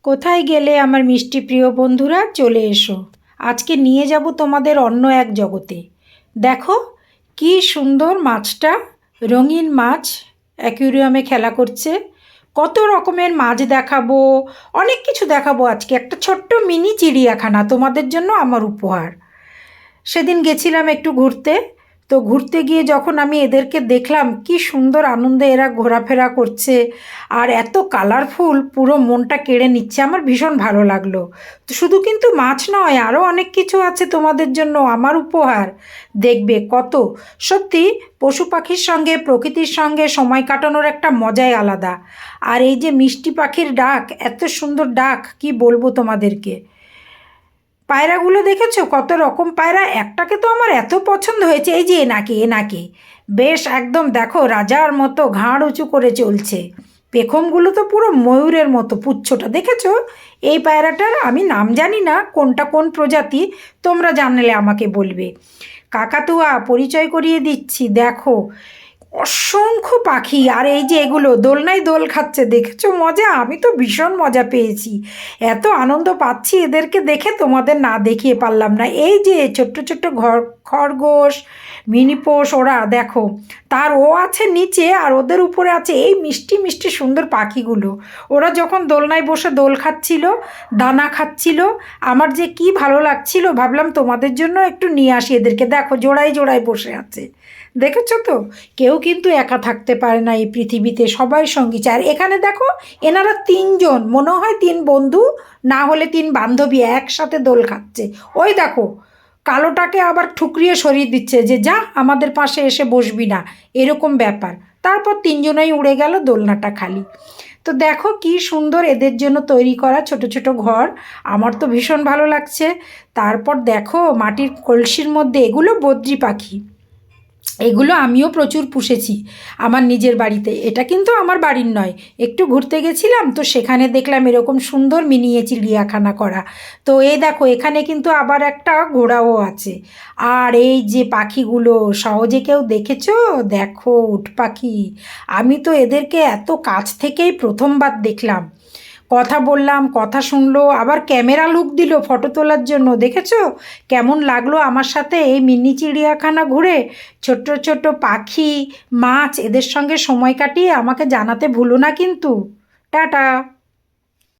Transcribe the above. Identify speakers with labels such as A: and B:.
A: কোথায় গেলে আমার মিষ্টি প্রিয় বন্ধুরা? চলে এসো, আজকে নিয়ে যাব তোমাদের অন্য এক জগতে। দেখো কি সুন্দর মাছটা, রঙিন মাছ অ্যাকুরিয়ামে খেলা করছে। কত রকমের মাছ দেখাবো, অনেক কিছু দেখাবো আজকে। একটা ছোট্ট মিনি চিড়িয়াখানা তোমাদের জন্য আমার উপহার। সেদিন গেছিলাম একটু ঘুরতে, তো ঘুরতে গিয়ে যখন আমি এদেরকে দেখলাম কি সুন্দর আনন্দে এরা ঘোরাফেরা করছে আর এত কালারফুল, পুরো মনটা কেড়ে নিচ্ছে। আমার ভীষণ ভালো লাগলো। তো শুধু কিন্তু মাছ নয়, আরও অনেক কিছু আছে তোমাদের জন্য আমার উপহার। দেখবে কত, সত্যি পশু পাখির সঙ্গে প্রকৃতির সঙ্গে সময় কাটানোর একটা মজাই আলাদা। আর এই যে মিষ্টি পাখির ডাক, এত সুন্দর ডাক, কি বলবো তোমাদেরকে। পায়রাগুলো দেখেছো কত রকম পায়রা, একটাকে তো আমার এত পছন্দ হয়েছে। এই যে এনাকে বেশ একদম দেখো রাজার মতো ঘাড় উঁচু করে চলছে। পেখমগুলো তো পুরো ময়ূরের মতো, পুচ্ছটা দেখেছো? এই পায়রাটার আমি নাম জানি না কোনটা কোন প্রজাতি, তোমরা জানলে আমাকে বলবে। কাকাতুয়া পরিচয় করিয়ে দিচ্ছি, দেখো অসংখ্য পাখি। আর এই যে এগুলো দোলনায় দোল খাচ্ছে, দেখেছো মজা? আমি তো ভীষণ মজা পেয়েছি, এত আনন্দ পাচ্ছি এদেরকে দেখে, তোমাদের না দেখিয়ে পারলাম না। এই যে ছোট্ট ছোট্ট খরগোশ, মিনি পোষ, ওরা দেখো, তার ও আছে নিচে আর ওদের উপরে আছে এই মিষ্টি মিষ্টি সুন্দর পাখিগুলো। ওরা যখন দোলনায় বসে দোল খাচ্ছিল, দানা খাচ্ছিল, আমার যে কি ভালো লাগছিল, ভাবলাম তোমাদের জন্য একটু নিয়ে আসি এদেরকে। দেখো জোড়ায় জোড়ায় বসে আছে, দেখেছো তো? কেউ কিন্তু একা থাকতে পারে না এই পৃথিবীতে, সবাই সঙ্গী চায়। আর এখানে দেখো, এনারা তিনজন, মনে হয় তিন বন্ধু, না হলে তিন বান্ধবী একসাথে দোল খাচ্ছে। ওই দেখো, কালোটাকে আবার ঠুকরিয়ে সরিয়ে দিচ্ছে যে যা আমাদের পাশে এসে বসবি না, এরকম ব্যাপার। তারপর তিনজনেই উড়ে গেল, দোলনাটা খালি। তো দেখো কি সুন্দর এদের জন্য তৈরি করা ছোট ছোট ঘর, আমার তো ভীষণ ভালো লাগছে। তারপর দেখো মাটির কলসির মধ্যে, এগুলো বদ্রি পাখি, এগুলো আমিও প্রচুর পুষেছি আমার নিজের বাড়িতে। এটা কিন্তু আমার বাড়ির নয়, একটু ঘুরতে গেছিলাম তো সেখানে দেখলাম এরকম সুন্দর মিনিয়ে চিড়িয়াখানা করা। তো এই দেখো এখানে কিন্তু আবার একটা ঘোড়াও আছে। আর এই যে পাখিগুলো সহজে কেউ দেখেছো? দেখো উট পাখি, আমি তো এদেরকে এত কাছ থেকেই প্রথমবার দেখলাম। কথা বললাম, কথা শুনলো, আবার ক্যামেরা লুক দিল ফটো তোলার জন্য। দেখেছো কেমন লাগলো আমার সাথে এই মিনি চিড়িয়াখানা ঘুরে? ছোট্ট ছোট্ট পাখি, মাছ, এদের সঙ্গে সময় কাটিয়ে আমাকে জানাতে ভুলো না কিন্তু। টাটা।